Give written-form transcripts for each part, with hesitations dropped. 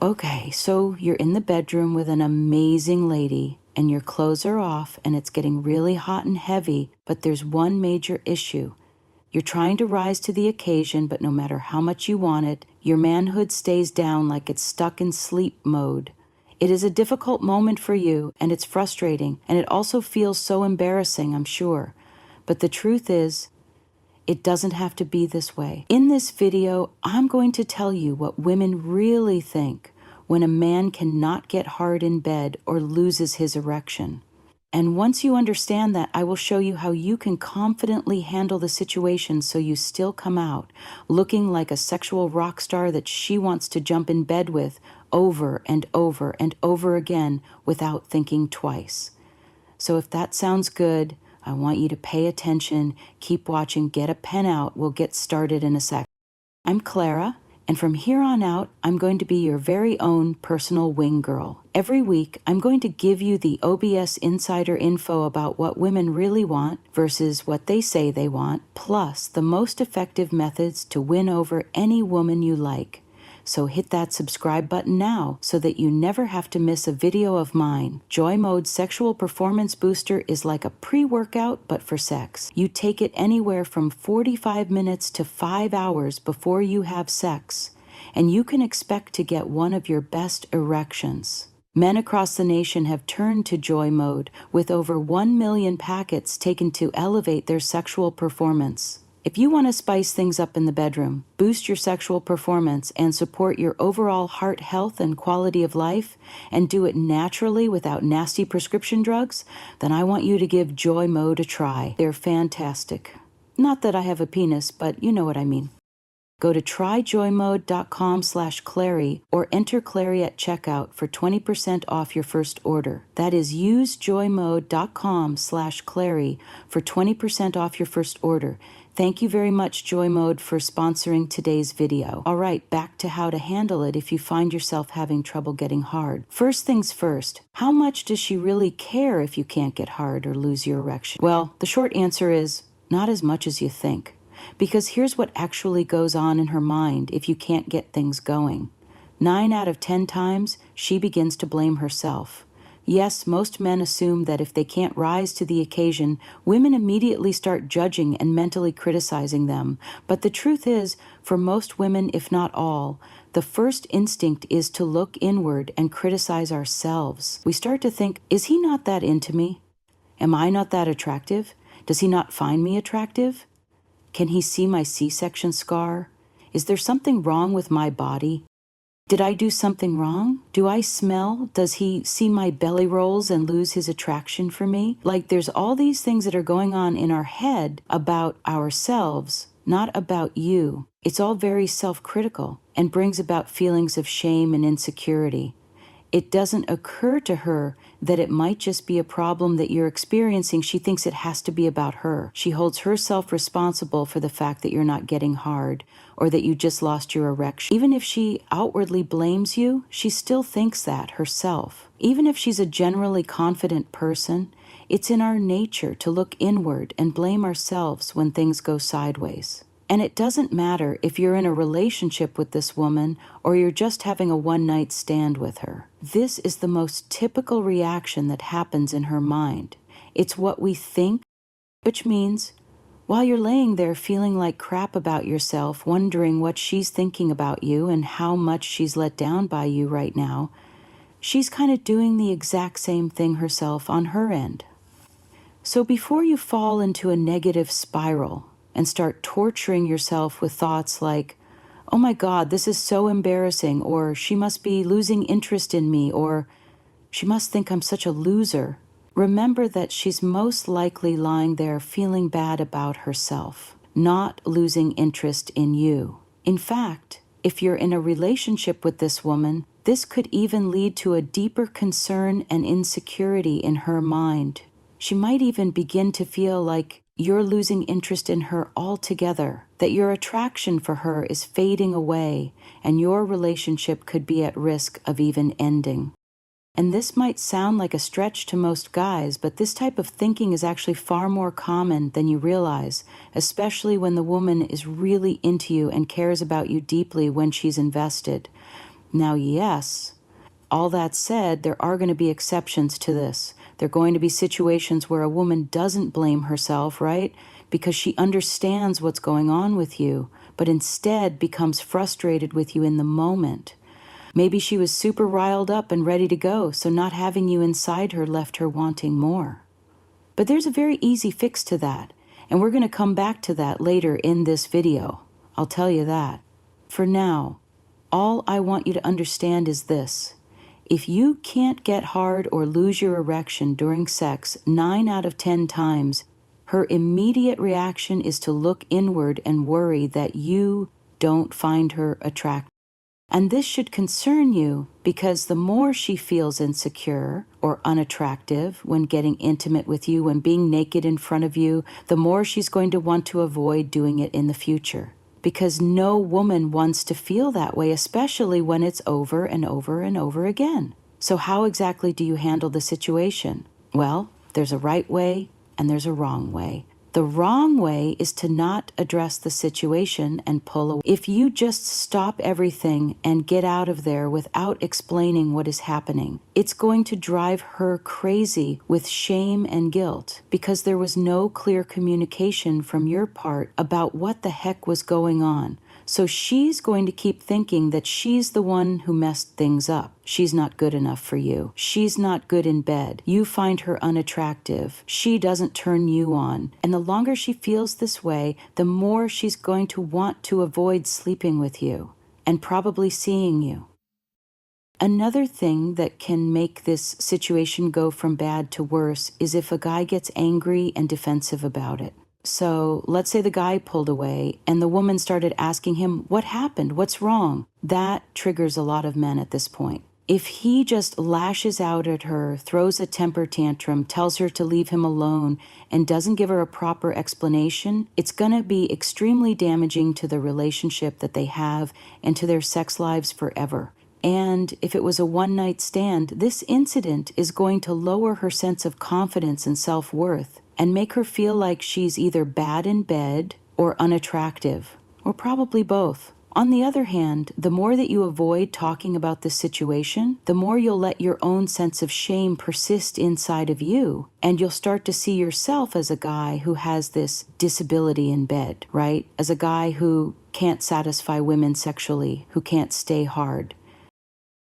Okay, so you're in the bedroom with an amazing lady, and your clothes are off, and it's getting really hot and heavy, but there's one major issue. You're trying to rise to the occasion, but no matter how much you want it, your manhood stays down like it's stuck in sleep mode. It is a difficult moment for you, and it's frustrating, and it also feels so embarrassing, I'm sure. But the truth is, it doesn't have to be this way. In this video, I'm going to tell you what women really think when a man cannot get hard in bed or loses his erection. And once you understand that, I will show you how you can confidently handle the situation so you still come out looking like a sexual rock star that she wants to jump in bed with over and over and over again without thinking twice. So if that sounds good, I want you to pay attention, keep watching, get a pen out. We'll get started in a sec. I'm Clara, and from here on out, I'm going to be your very own personal wing girl. Every week, I'm going to give you the OBS insider info about what women really want versus what they say they want, plus the most effective methods to win over any woman you like. So hit that subscribe button now so that you never have to miss a video of mine. Joy Mode Sexual Performance Booster is like a pre-workout but for sex. You take it anywhere from 45 minutes to 5 hours before you have sex, and you can expect to get one of your best erections. Men across the nation have turned to Joy Mode, with over 1 million packets taken to elevate their sexual performance. If you want to spice things up in the bedroom, boost your sexual performance, and support your overall heart health and quality of life, and do it naturally without nasty prescription drugs, then I want you to give Joy Mode a try. They're fantastic. Not that I have a penis, but you know what I mean. Go to tryjoymode.com/Clary or enter Clary at checkout for 20% off your first order. That is usejoymode.com/Clary for 20% off your first order. Thank you very much, Joy Mode, for sponsoring today's video. All right, back to how to handle it if you find yourself having trouble getting hard. First things first, how much does she really care if you can't get hard or lose your erection? Well, the short answer is not as much as you think. Because here's what actually goes on in her mind if you can't get things going. 9 out of 10 times, she begins to blame herself. Yes, most men assume that if they can't rise to the occasion, women immediately start judging and mentally criticizing them. But the truth is, for most women, if not all, the first instinct is to look inward and criticize ourselves. We start to think, is he not that into me? Am I not that attractive? Does he not find me attractive? Can he see my C-section scar? Is there something wrong with my body? Did I do something wrong? Do I smell? Does he see my belly rolls and lose his attraction for me? Like, there's all these things that are going on in our head about ourselves, not about you. It's all very self-critical and brings about feelings of shame and insecurity. It doesn't occur to her that it might just be a problem that you're experiencing. She thinks it has to be about her. She holds herself responsible for the fact that you're not getting hard or that you just lost your erection. Even if she outwardly blames you, she still thinks that herself. Even if she's a generally confident person, it's in our nature to look inward and blame ourselves when things go sideways. And it doesn't matter if you're in a relationship with this woman or you're just having a one-night stand with her. This is the most typical reaction that happens in her mind. It's what we think, which means while you're laying there feeling like crap about yourself, wondering what she's thinking about you and how much she's let down by you right now, she's kind of doing the exact same thing herself on her end. So before you fall into a negative spiral and start torturing yourself with thoughts like, oh my God, this is so embarrassing, or she must be losing interest in me, or she must think I'm such a loser, remember that she's most likely lying there feeling bad about herself, not losing interest in you. In fact, if you're in a relationship with this woman, this could even lead to a deeper concern and insecurity in her mind. She might even begin to feel like you're losing interest in her altogether, that your attraction for her is fading away, and your relationship could be at risk of even ending. And this might sound like a stretch to most guys, but this type of thinking is actually far more common than you realize, especially when the woman is really into you and cares about you deeply when she's invested. Now, yes, all that said, there are going to be exceptions to this. There are going to be situations where a woman doesn't blame herself, right? Because she understands what's going on with you, but instead becomes frustrated with you in the moment. Maybe she was super riled up and ready to go, so not having you inside her left her wanting more. But there's a very easy fix to that, and we're going to come back to that later in this video. I'll tell you that. For now, all I want you to understand is this. If you can't get hard or lose your erection during sex 9 out of 10 times, her immediate reaction is to look inward and worry that you don't find her attractive. And this should concern you because the more she feels insecure or unattractive when getting intimate with you, when being naked in front of you, the more she's going to want to avoid doing it in the future. Because no woman wants to feel that way, especially when it's over and over and over again. So how exactly do you handle the situation? Well, there's a right way and there's a wrong way. The wrong way is to not address the situation and pull away. If you just stop everything and get out of there without explaining what is happening, it's going to drive her crazy with shame and guilt because there was no clear communication from your part about what the heck was going on. So she's going to keep thinking that she's the one who messed things up. She's not good enough for you. She's not good in bed. You find her unattractive. She doesn't turn you on. And the longer she feels this way, the more she's going to want to avoid sleeping with you and probably seeing you. Another thing that can make this situation go from bad to worse is if a guy gets angry and defensive about it. So let's say the guy pulled away and the woman started asking him, what happened? What's wrong? That triggers a lot of men at this point. If he just lashes out at her, throws a temper tantrum, tells her to leave him alone, and doesn't give her a proper explanation, it's going to be extremely damaging to the relationship that they have and to their sex lives forever. And if it was a one-night stand, this incident is going to lower her sense of confidence and self-worth and make her feel like she's either bad in bed or unattractive, or probably both. On the other hand, the more that you avoid talking about this situation, the more you'll let your own sense of shame persist inside of you, and you'll start to see yourself as a guy who has this disability in bed, right? As a guy who can't satisfy women sexually, who can't stay hard.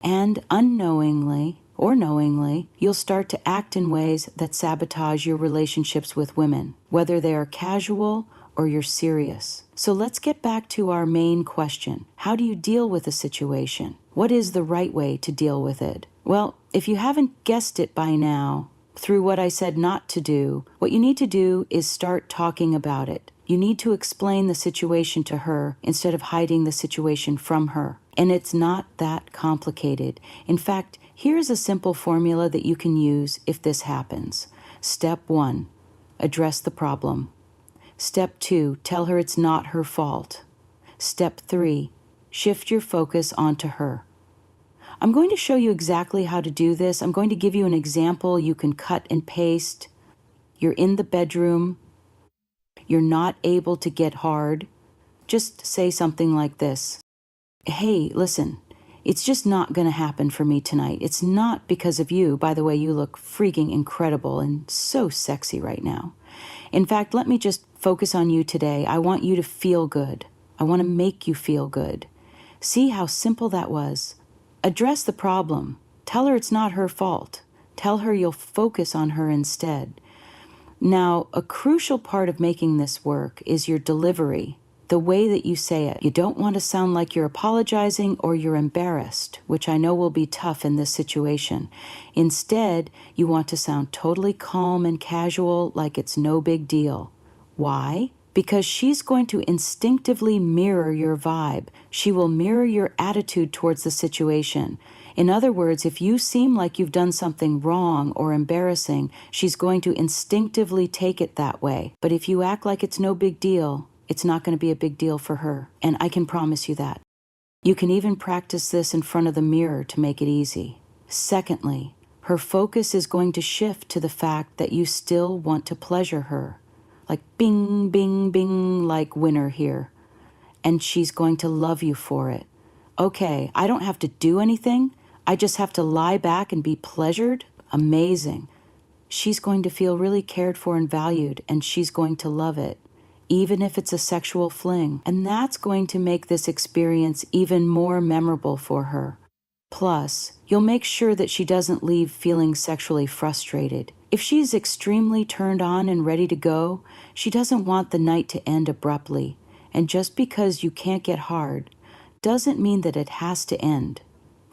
And unknowingly or knowingly, you'll start to act in ways that sabotage your relationships with women, whether they are casual or you're serious. So let's get back to our main question. How do you deal with a situation? What is the right way to deal with it? Well, if you haven't guessed it by now, through what I said not to do, what you need to do is start talking about it. You need to explain the situation to her instead of hiding the situation from her. And it's not that complicated. In fact, here's a simple formula that you can use if this happens. Step 1, address the problem. Step 2, tell her it's not her fault. Step 3, shift your focus onto her. I'm going to show you exactly how to do this. I'm going to give you an example you can cut and paste. You're in the bedroom. You're not able to get hard. Just say something like this. Hey, listen, it's just not going to happen for me tonight. It's not because of you. By the way, you look freaking incredible and so sexy right now. In fact, let me just focus on you today. I want you to feel good. I want to make you feel good. See how simple that was? Address the problem. Tell her it's not her fault. Tell her you'll focus on her instead. Now, a crucial part of making this work is your delivery, the way that you say it. You don't want to sound like you're apologizing or you're embarrassed, which I know will be tough in this situation. Instead, you want to sound totally calm and casual, like it's no big deal. Why? Because she's going to instinctively mirror your vibe. She will mirror your attitude towards the situation. In other words, if you seem like you've done something wrong or embarrassing, she's going to instinctively take it that way. But if you act like it's no big deal, it's not going to be a big deal for her. And I can promise you that. You can even practice this in front of the mirror to make it easy. Secondly, her focus is going to shift to the fact that you still want to pleasure her. Like bing, bing, bing, like winner here. And she's going to love you for it. Okay, I don't have to do anything. I just have to lie back and be pleasured. Amazing. She's going to feel really cared for and valued, and she's going to love it, even if it's a sexual fling. And that's going to make this experience even more memorable for her. Plus, you'll make sure that she doesn't leave feeling sexually frustrated. If she's extremely turned on and ready to go, she doesn't want the night to end abruptly. And just because you can't get hard doesn't mean that it has to end.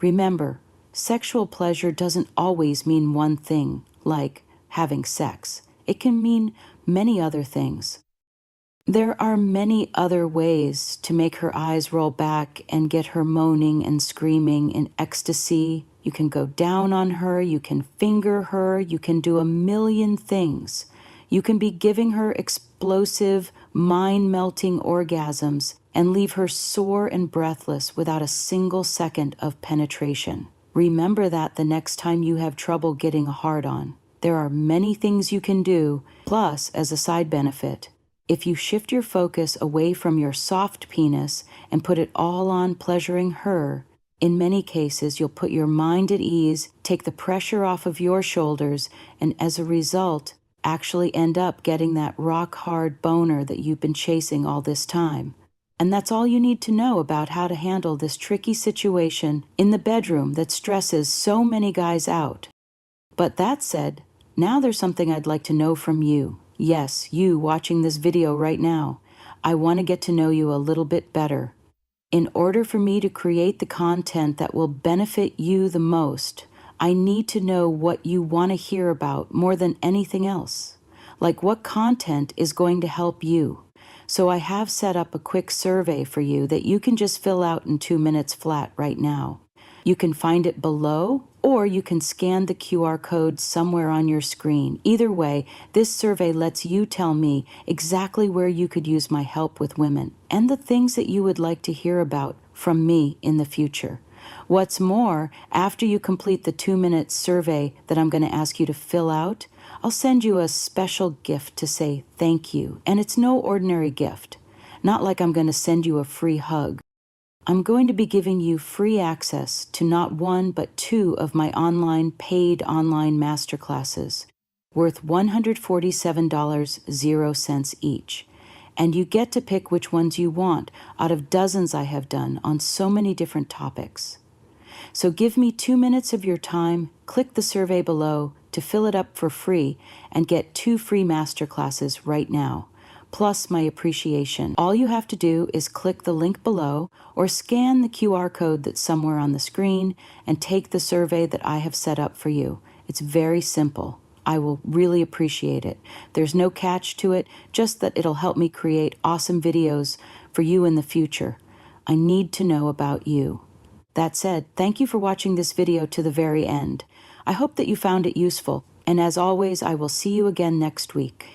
Remember, sexual pleasure doesn't always mean one thing, like having sex. It can mean many other things. There are many other ways to make her eyes roll back and get her moaning and screaming in ecstasy. You can go down on her, you can finger her, you can do a million things. You can be giving her explosive, mind-melting orgasms and leave her sore and breathless without a single second of penetration. Remember that the next time you have trouble getting a hard-on. There are many things you can do, plus, as a side benefit, if you shift your focus away from your soft penis and put it all on pleasuring her, in many cases you'll put your mind at ease, take the pressure off of your shoulders, and as a result, actually end up getting that rock-hard boner that you've been chasing all this time. And that's all you need to know about how to handle this tricky situation in the bedroom that stresses so many guys out. But that said, now there's something I'd like to know from you. Yes, you watching this video right now. I want to get to know you a little bit better. In order for me to create the content that will benefit you the most, I need to know what you want to hear about more than anything else. Like what content is going to help you. So I have set up a quick survey for you that you can just fill out in 2 minutes flat right now. You can find it below, or you can scan the QR code somewhere on your screen. Either way, this survey lets you tell me exactly where you could use my help with women and the things that you would like to hear about from me in the future. What's more, after you complete the 2-minute survey that I'm going to ask you to fill out, I'll send you a special gift to say thank you. And it's no ordinary gift. Not like I'm going to send you a free hug. I'm going to be giving you free access to not one but 2 of my paid online masterclasses, worth $147.00 each. And you get to pick which ones you want out of dozens I have done on so many different topics. So give me 2 minutes of your time, click the survey below to fill it up for free, and get 2 free masterclasses right now, plus my appreciation. All you have to do is click the link below or scan the QR code that's somewhere on the screen and take the survey that I have set up for you. It's very simple. I will really appreciate it. There's no catch to it, just that it'll help me create awesome videos for you in the future. I need to know about you. That said, thank you for watching this video to the very end. I hope that you found it useful, and as always, I will see you again next week.